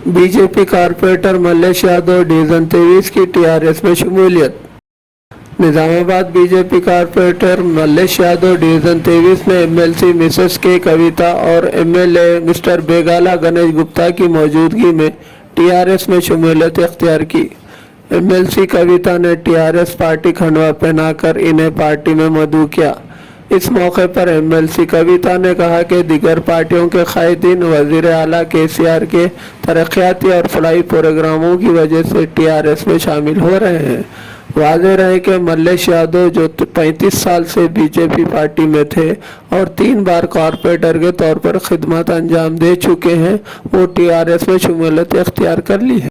BJP corporator Mallesh Yadav division 23 की TRS में शमूलियत। Nizamabad BJP corporator Mallesh Yadav division 23 ने एमएलसी मिसेस के कविता और एमएलए मिस्टर बेगाला गणेश गुप्ता की मौजूदगी में टीआरएस में शमूलियत इख्तियार की। एमएलसी कविता ने टीआरएस पार्टी खंडवा पहनाकर इन्हें पार्टी में मदऊ किया। इस मौके पर एमएलसी कविता ने कहा कि दीगर पार्टियों के कायदीन वज़ीर आला केसीआर के तरक्याती और फलाही प्रोग्रामों की वजह से टीआरएस में शामिल हो रहे हैं। वाज़ेह रहे कि मल्लेश यादव जो 35 साल से बीजेपी पार्टी में थे और 3 बार कॉरपोरेटर के तौर पर खिदमत अंजाम दे चुके हैं, वो टीआरएस में शमूलियत इख्तियार कर ली है।